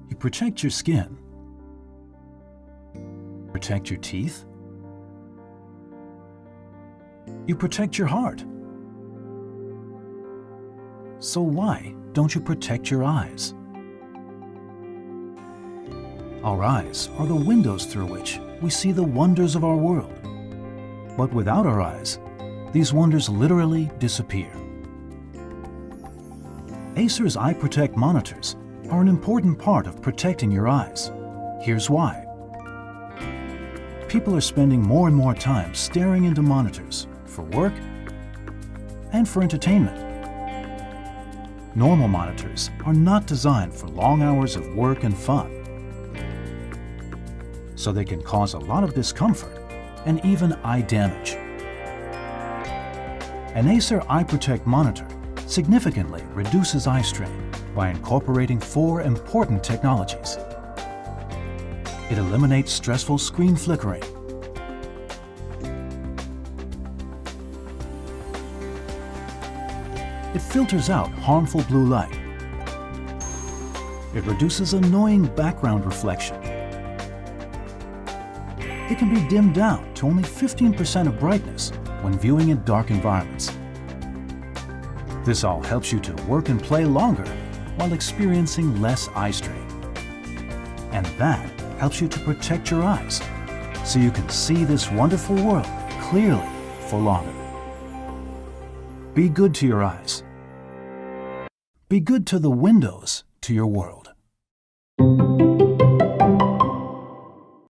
You protect your skin, protect your teeth, you protect your heart. So why don't you protect your eyes? Our eyes are the windows through which we see the wonders of our world. But without our eyes, these wonders literally disappear. Acer's Eye Protect monitors are an important part of protecting your eyes. Here's why. People are spending more and more time staring into monitors for work and for entertainment. Normal monitors are not designed for long hours of work and fun, so they can cause a lot of discomfort and even eye damage. An Acer Eye Protect monitor significantly reduces eye strain by incorporating 4 important technologies. It eliminates stressful screen flickering, it filters out harmful blue light, it reduces annoying background reflection, it can be dimmed down to only 15% of brightness when viewing in dark environments. This all helps you to work and play longer while experiencing less eye strain. And that helps you to protect your eyes so you can see this wonderful world clearly for longer. Be good to your eyes. Be good to the windows to your world.